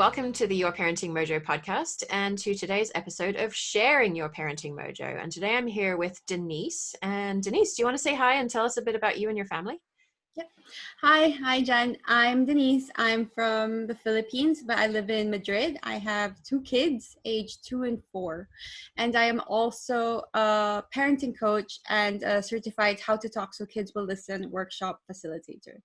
welcome to the Your Parenting Mojo podcast and to today's episode of Sharing Your Parenting Mojo. And today I'm here with Denise. And Denise, do you want to say hi and tell us a bit about you and your family? Yep. Hi, Jen. I'm Denise. I'm from the Philippines, but I live in Madrid. I have 2 kids, aged 2 and 4. And I am also a parenting coach and a certified How to Talk So Kids Will Listen workshop facilitator.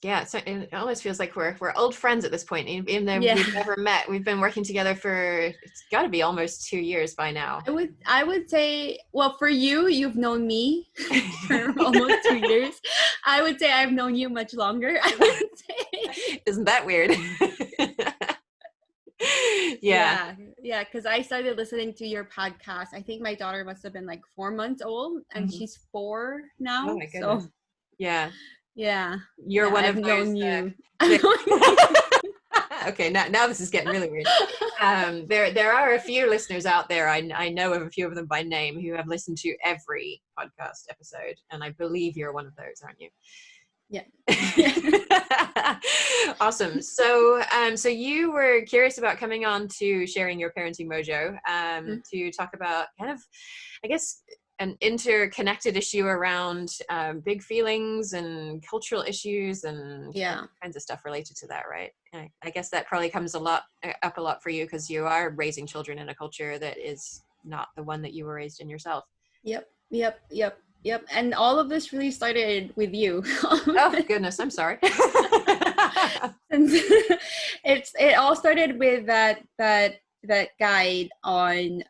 Yeah, so it almost feels like we're old friends at this point, even though Yeah. we've never met. We've been working together for, it's got to be almost 2 years by now. I would say, well, for you, you've known me for almost 2 years. I would say I've known you much longer. I would say. Isn't that weird? Yeah, because I started listening to your podcast. I think my daughter must have been like 4 months old, and she's 4 now. Oh my goodness. So yeah. You're one I've of known those. you. Okay, now this is getting really weird. There are a few listeners out there. I know of a few of them by name who have listened to every podcast episode, and I believe you're one of those, aren't you? Yeah. Awesome. So you were curious about coming on to Sharing Your Parenting Mojo to talk about kind of, I guess, an interconnected issue around big feelings and cultural issues and kinds of stuff related to that, right? I guess that probably comes up a lot for you because you are raising children in a culture that is not the one that you were raised in yourself. Yep. And all of this really started with you. Oh goodness, I'm sorry. It all started with that guide on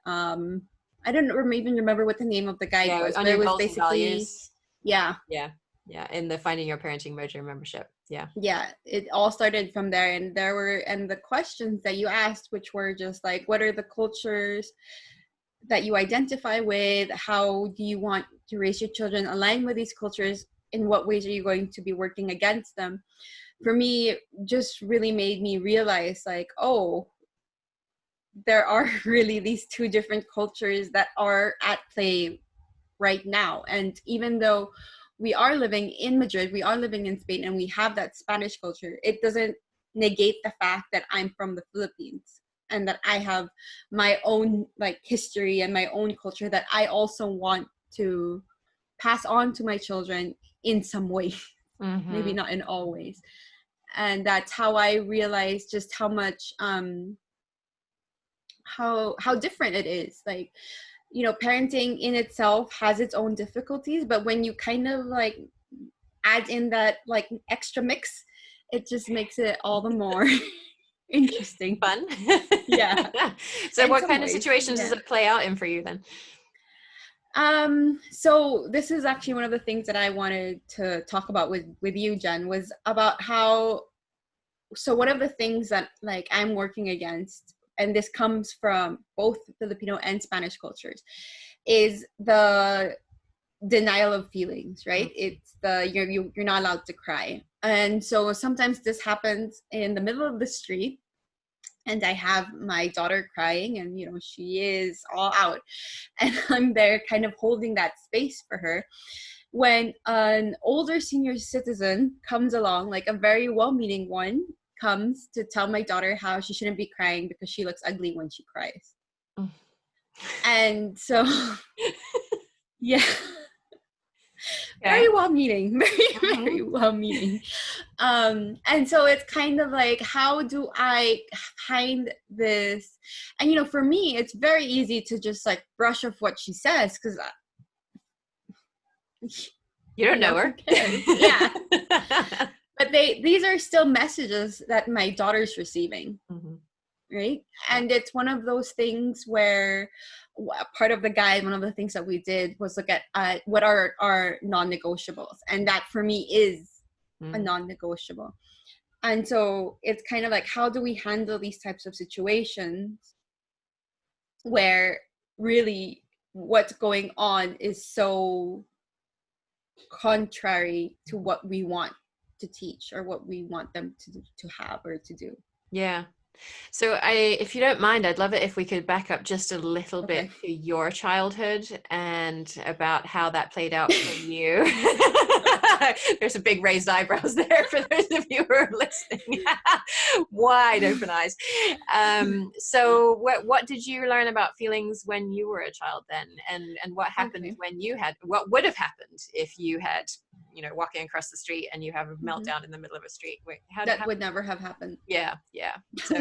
I don't even remember what the name of the guide was. On but your it was goals basically and values. Yeah, in the Finding Your Parenting Mojo membership. Yeah, it all started from there, and the questions that you asked, which were just like, what are the cultures that you identify with? How do you want to raise your children aligned with these cultures? In what ways are you going to be working against them? For me, it just really made me realize, like, oh, there are really these 2 different cultures that are at play right now. And even though we are living in Madrid, we are living in Spain, and we have that Spanish culture, it doesn't negate the fact that I'm from the Philippines and that I have my own like history and my own culture that I also want to pass on to my children in some way. Maybe not in all ways. And that's how I realized just how much how different it is. Like, you know, parenting in itself has its own difficulties, but when you kind of like add in that like extra mix, it just makes it all the more interesting. Fun. Yeah. So what kind of situations does it play out in for you then? So this is actually one of the things that I wanted to talk about with you, Jen, was about how, so one of the things that like I'm working against, and this comes from both Filipino and Spanish cultures, is the denial of feelings, right? It's the you're not allowed to cry. And so sometimes this happens in the middle of the street, and I have my daughter crying, and you know, she is all out, and I'm there kind of holding that space for her, when an older senior citizen comes along, like a very well-meaning one, comes to tell my daughter how she shouldn't be crying because she looks ugly when she cries. And so very well-meaning, very well-meaning. And so it's kind of like, how do I find this? And you know, for me, it's very easy to just like brush off what she says, because you don't know her. Yeah. But these are still messages that my daughter's receiving, right? And it's one of those things where part of the guide, one of the things that we did was look at what are our non-negotiables. And that for me is a non-negotiable. And so it's kind of like, how do we handle these types of situations where really what's going on is so contrary to what we want to teach or what we want them to have or to do. Yeah. So if you don't mind, I'd love it if we could back up just a little bit Okay. to your childhood and about how that played out for you. There's some big raised eyebrows there for those of you who are listening. Wide open eyes. So what did you learn about feelings when you were a child then? And what happened Okay. when what would have happened if you had, walking across the street and you have a Mhm. meltdown in the middle of a street? Wait, That would never have happened. yeah.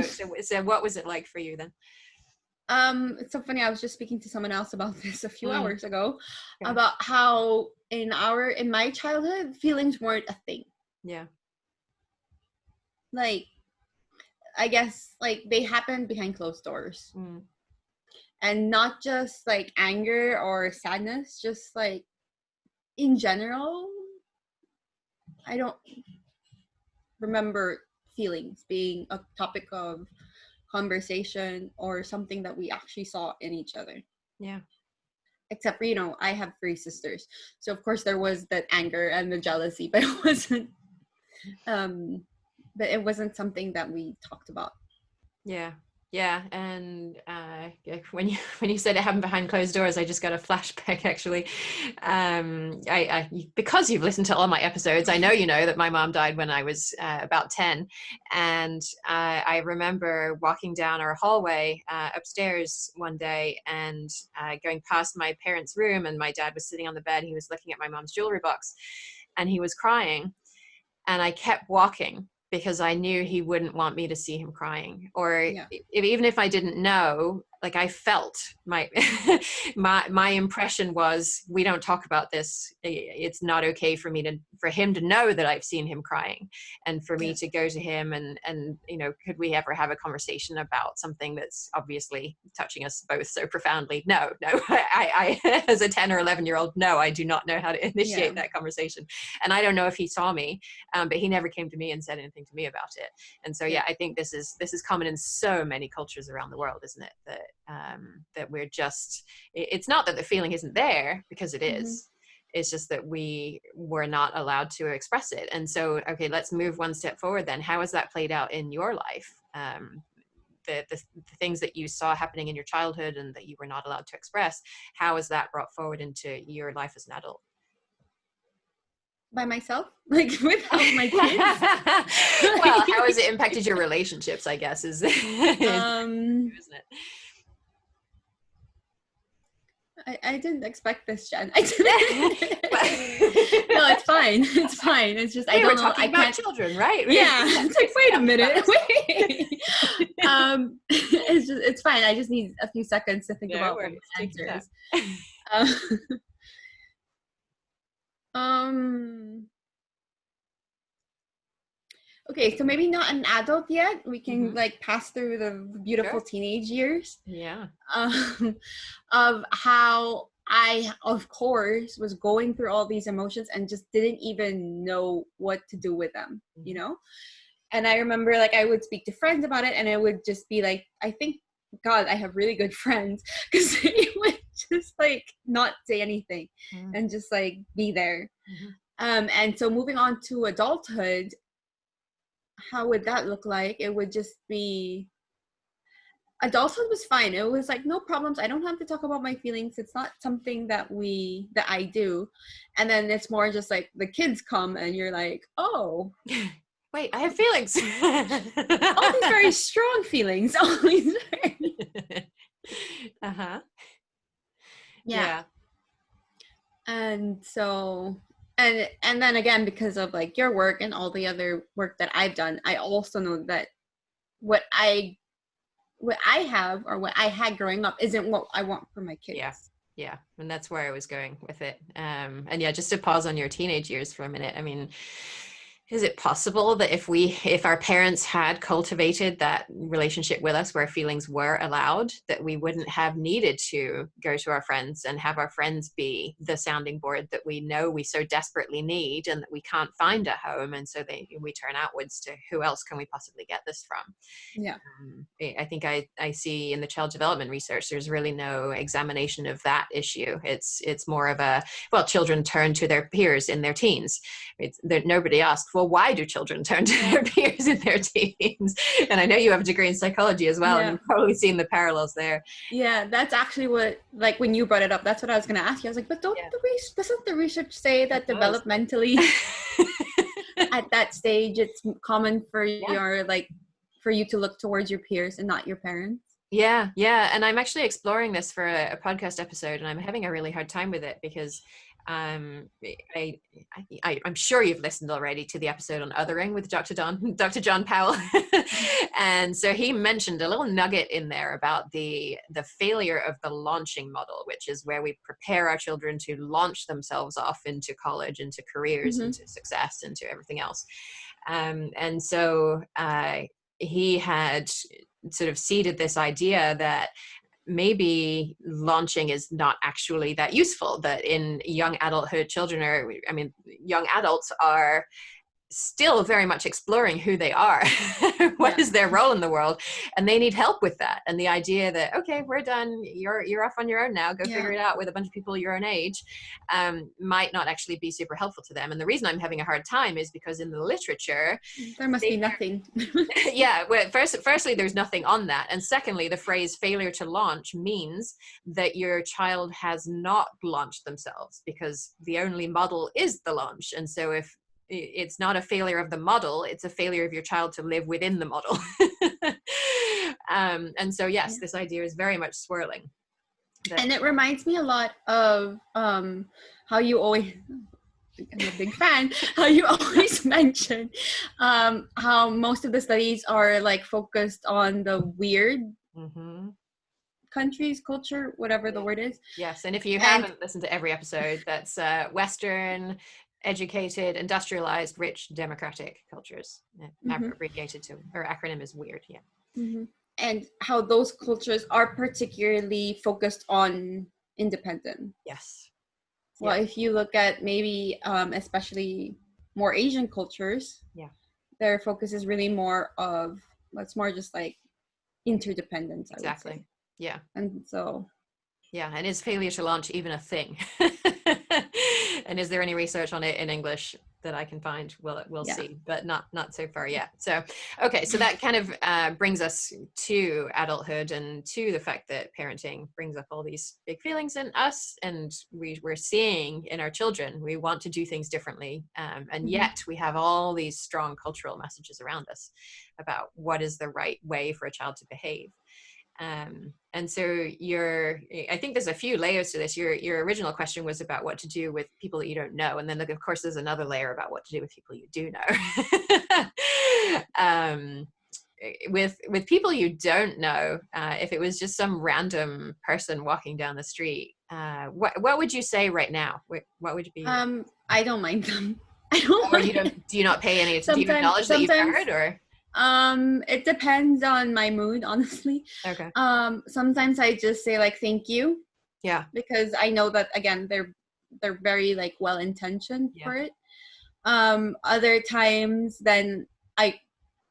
So what was it like for you then? It's so funny. I was just speaking to someone else about this a few Mm, hours ago, okay. about how in my childhood, feelings weren't a thing. Yeah. Like, I guess like they happened behind closed doors, Mm, and not just like anger or sadness, just like in general. I don't remember feelings being a topic of conversation or something that we actually saw in each other. yeah. Except for, I have 3 sisters, so of course there was that anger and the jealousy, but it wasn't something that we talked about. Yeah. Yeah. And when you said it happened behind closed doors, I just got a flashback actually. Because you've listened to all my episodes, I know that my mom died when I was about 10. And I remember walking down our hallway upstairs one day and going past my parents' room, and my dad was sitting on the bed. He was looking at my mom's jewelry box and he was crying. And I kept walking because I knew he wouldn't want me to see him crying. Or Yeah. even if I didn't know, like I felt my my impression was, we don't talk about this. It's not okay for him to know that I've seen him crying, and for me to go to him and could we ever have a conversation about something that's obviously touching us both so profoundly? No, I as a 10 or 11-year-old, no, I do not know how to initiate that conversation. And I don't know if he saw me, but he never came to me and said anything to me about it. And so I think this is common in so many cultures around the world, isn't it? That we're just, it's not that the feeling isn't there, because it is. Mm-hmm. It's just that we were not allowed to express it. And so, okay, let's move one step forward then. How has that played out in your life? The things that you saw happening in your childhood and that you were not allowed to express, how is that brought forward into your life as an adult? By myself, like without my kids. Well, how has it impacted your relationships, I guess, is isn't it? I didn't expect this, Jen. I didn't. No, it's fine. It's fine. It's just, I don't know. Talking about children, right? Yeah. It's like, wait a minute. Wait. It's fine. I just need a few seconds to think about what the answer is. Okay, so maybe not an adult yet. We can like pass through the beautiful teenage years. Yeah. Of how I, of course, was going through all these emotions and just didn't even know what to do with them, And I remember like I would speak to friends about it, and it would just be like, I think, God, I have really good friends, because they would just like not say anything and just like be there. And so moving on to adulthood, how would that look like? It would just be, adulthood was fine. It was like, no problems. I don't have to talk about my feelings. It's not something that I do. And then it's more just like the kids come and you're like, oh, wait, I have feelings. All these very strong feelings. All these Yeah. And so, and then again, because of like your work and all the other work that I've done, I also know that what I have, or what I had growing up, isn't what I want for my kids. Yeah. And that's where I was going with it. And yeah, just to pause on your teenage years for a minute. I mean, is it possible that if our parents had cultivated that relationship with us where feelings were allowed, that we wouldn't have needed to go to our friends and have our friends be the sounding board that we know we so desperately need, and that we can't find at home, and so we turn outwards to who else can we possibly get this from? Yeah. I think I see in the child development research, there's really no examination of that issue. It's more of children turn to their peers in their teens. Nobody asked well, why do children turn to their peers in their teens? And I know you have a degree in psychology as well, and you've probably seen the parallels there. Yeah, that's actually what, like when you brought it up, that's what I was going to ask you. I was like, but doesn't the research say that developmentally at that stage, it's common for for you to look towards your peers and not your parents? Yeah. And I'm actually exploring this for a podcast episode, and I'm having a really hard time with it because I'm sure you've listened already to the episode on othering with Dr. John Powell. And so he mentioned a little nugget in there about the failure of the launching model, which is where we prepare our children to launch themselves off into college, into careers, into success, into everything else. And so he had sort of seeded this idea that maybe launching is not actually that useful, that in young adulthood, young adults are still very much exploring who they are. What is their role in the world, and they need help with that. And the idea that, okay, we're done, you're off on your own now, go figure it out with a bunch of people your own age, might not actually be super helpful to them. And the reason I'm having a hard time is because in the literature there must be nothing. Well, firstly there's nothing on that, and secondly, the phrase failure to launch means that your child has not launched themselves, because the only model is the launch. And so if it's not a failure of the model, it's a failure of your child to live within the model. And so yes, this idea is very much swirling. And it reminds me a lot of how you always, I'm a big fan, how you always mention how most of the studies are like focused on the weird countries, culture, whatever the word is. Yes, and if you haven't listened to every episode, that's Western, educated, industrialized, rich, democratic cultures. Abbreviated to, or acronym is weird. And how those cultures are particularly focused on independence. Yes. Well, if you look at maybe especially more Asian cultures, their focus is really more of, it's more just like interdependence. Exactly. I would say. Yeah. And so. Yeah, and is failure to launch even a thing? And is there any research on it in English that I can find? We'll see, but not so far yet. So, okay, so that kind of brings us to adulthood and to the fact that parenting brings up all these big feelings in us, and we're seeing in our children, we want to do things differently, and yet we have all these strong cultural messages around us about what is the right way for a child to behave. And so I think there's a few layers to this. Your original question was about what to do with people that you don't know. And then of course there's another layer about what to do with people you do know. With people you don't know, if it was just some random person walking down the street, what would you say right now? What would it be? I don't mind them. I don't mind. Do you not pay any attention? Do you acknowledge that you've heard, or? It depends on my mood, honestly. Okay. Sometimes I just say like, thank you. Yeah. Because I know that, again, they're very like well-intentioned for it. Other times then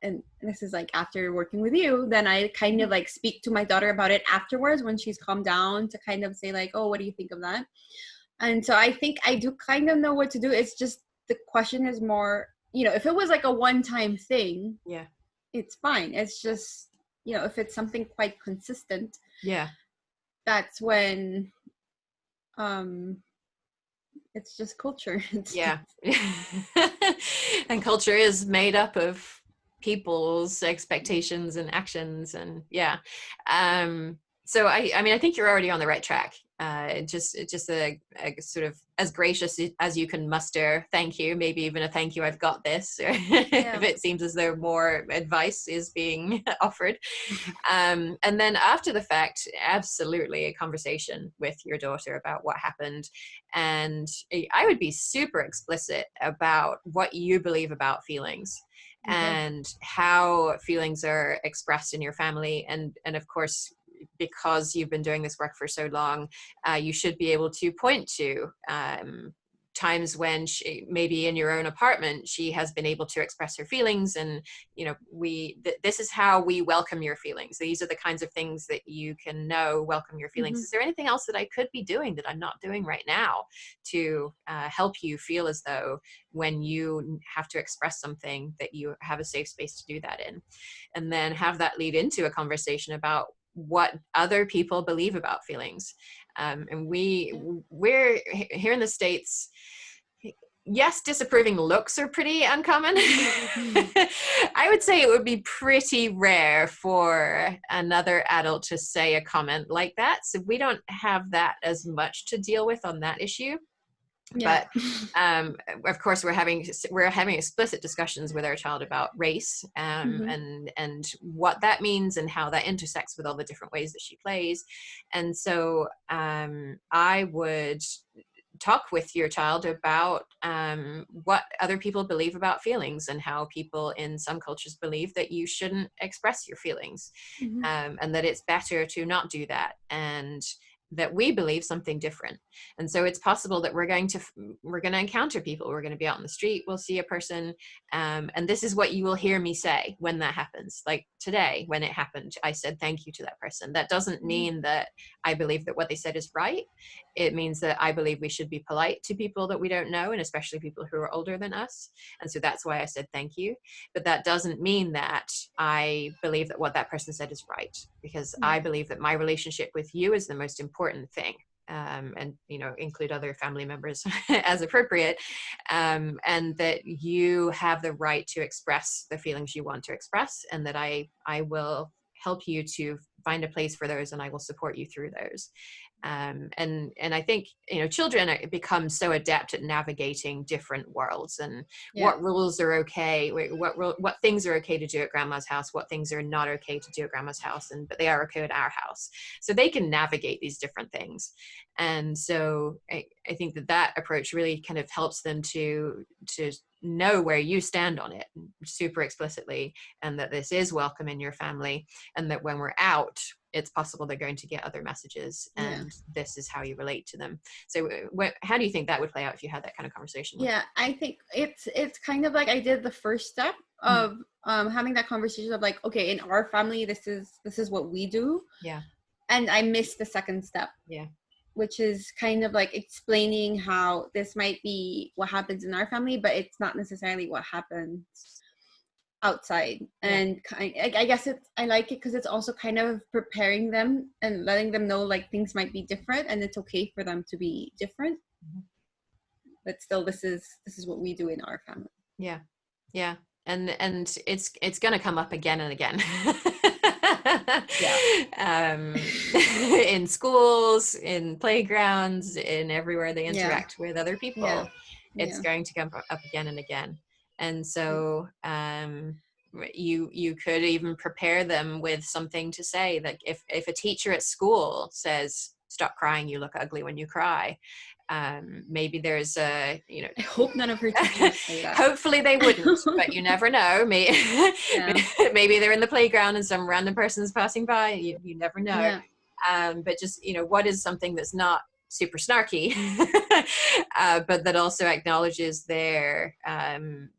and this is like after working with you, then I kind of like speak to my daughter about it afterwards when she's calmed down, to kind of say like, oh, what do you think of that? And so I think I do kind of know what to do. It's just, the question is more, if it was like a one-time thing, it's fine. It's just, if it's something quite consistent, that's when it's just culture. And culture is made up of people's expectations and actions, and so I think you're already on the right track. Just a sort of as gracious as you can muster thank you, maybe even a thank you, I've got this, if it seems as though more advice is being offered. And then after the fact, absolutely a conversation with your daughter about what happened. And I would be super explicit about what you believe about feelings. And how feelings are expressed in your family. And of course, because you've been doing this work for so long, you should be able to point to times when she, maybe in your own apartment, she has been able to express her feelings, and this is how we welcome your feelings. These are the kinds of things that you can know welcome your feelings. Is there anything else that I could be doing that I'm not doing right now to help you feel as though when you have to express something that you have a safe space to do that in? And then have that lead into a conversation about what other people believe about feelings. And we're here in the States. Yes, disapproving looks are pretty uncommon. I would say it would be pretty rare for another adult to say a comment like that. So we don't have that as much to deal with on that issue. Yeah. But of course, we're having explicit discussions with our child about race, and what that means and how that intersects with all the different ways that she plays. And so I would talk with your child about what other people believe about feelings, and how people in some cultures believe that you shouldn't express your feelings, and that it's better to not do that, and that we believe something different. And so it's possible that we're going to encounter people. We're going to be out in the street, we'll see a person, and this is what you will hear me say when that happens. Like today, when it happened, I said thank you to that person. That doesn't mean that I believe that what they said is right. It means that I believe we should be polite to people that we don't know, and especially people who are older than us. And so that's why I said thank you. But that doesn't mean that I believe that what that person said is right, because I believe that my relationship with you is the most important thing. And include other family members as appropriate, and that you have the right to express the feelings you want to express, and that I will help you to find a place for those, and I will support you through those. And I think children become so adept at navigating different worlds, and what rules are okay, what things are okay to do at grandma's house, what things are not okay to do at grandma's house, but they are okay at our house. So they can navigate these different things. And so I think that approach really kind of helps them to know where you stand on it super explicitly, and that this is welcome in your family, and that when we're out, it's possible they're going to get other messages, and this is how you relate to them. So how do you think that would play out if you had that kind of conversation? I think it's kind of like I did the first step of having that conversation of like, okay, in our family, this is what we do. And I missed the second step, which is kind of like explaining how this might be what happens in our family, but it's not necessarily what happens outside. And I guess I like it because it's also kind of preparing them and letting them know like things might be different, and it's okay for them to be different, but still this is what we do in our family. And it's going to come up again and again. In schools, in playgrounds, in everywhere they interact with other people, it's going to come up again and again. And so you could even prepare them with something to say, like if a teacher at school says, "Stop crying, you look ugly when you cry," maybe there's I hope none of her teachers say that. Hopefully they wouldn't, but you never know. Maybe they're in the playground and some random person is passing by. You never know. But just what is something that's not super snarky, but that also acknowledges their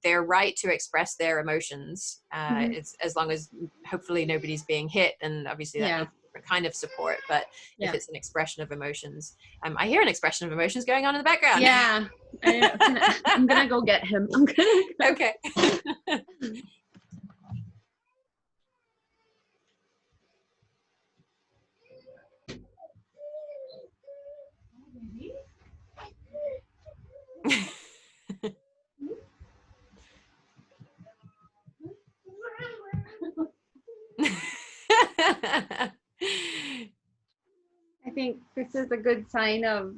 right to express their emotions. It's as long as hopefully nobody's being hit, and obviously that needs a different kind of support. But if it's an expression of emotions, I hear an expression of emotions going on in the background. I'm gonna go get him. Okay. I think this is a good sign of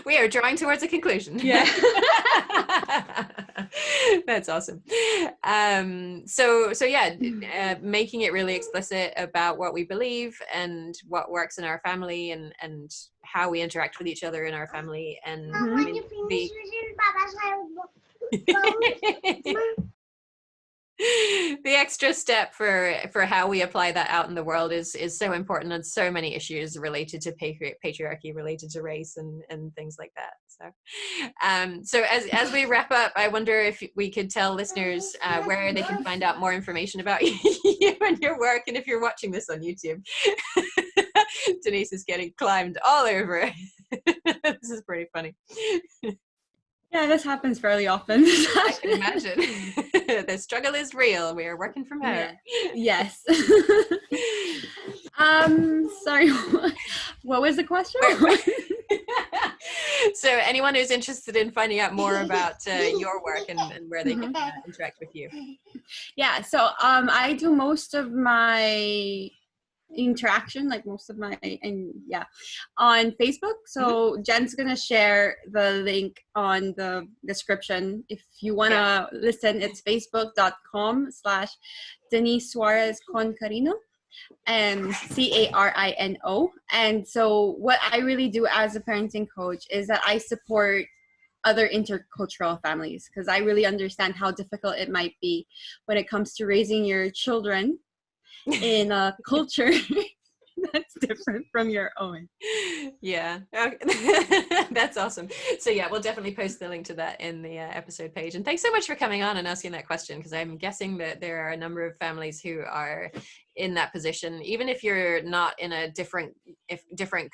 we are drawing towards a conclusion. That's awesome. Making it really explicit about what we believe and what works in our family, and how we interact with each other in our family, and The extra step for how we apply that out in the world is so important, and so many issues related to patriarchy, related to race and things like that. So as we wrap up, I wonder if we could tell listeners where they can find out more information about you and your work, and if you're watching this on YouTube. Denise is getting climbed all over. This is pretty funny. Yeah, this happens fairly often. I can imagine. The struggle is real. We are working from home. Yeah. Yes. Sorry, what was the question? So anyone who's interested in finding out more about your work and where they can interact with you. Yeah, so I do most of my interaction, like most of my, on Facebook. So Jen's gonna share the link on the description. If you wanna listen, it's facebook.com/Denise Suarez Concarino, and Carino. And so what I really do as a parenting coach is that I support other intercultural families, because I really understand how difficult it might be when it comes to raising your children in a culture that's different from your own. Yeah. That's awesome. So yeah, we'll definitely post the link to that in the episode page. And thanks so much for coming on and asking that question, because I'm guessing that there are a number of families who are in that position, even if you're not in a different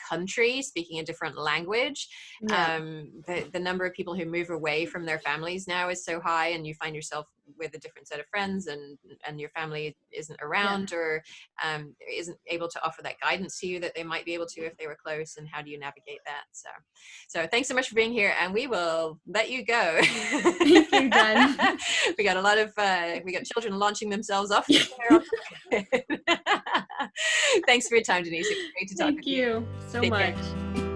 country speaking a different language. The number of people who move away from their families now is so high, and you find yourself with a different set of friends, and your family isn't around or isn't able to offer that guidance to you that they might be able to if they were close. And how do you navigate that? So thanks so much for being here, and we will let you go. Thank you, Jen. We got we got children launching themselves off. Thanks for your time, Denise. It's great to talk with you. Thank you so Take much. care.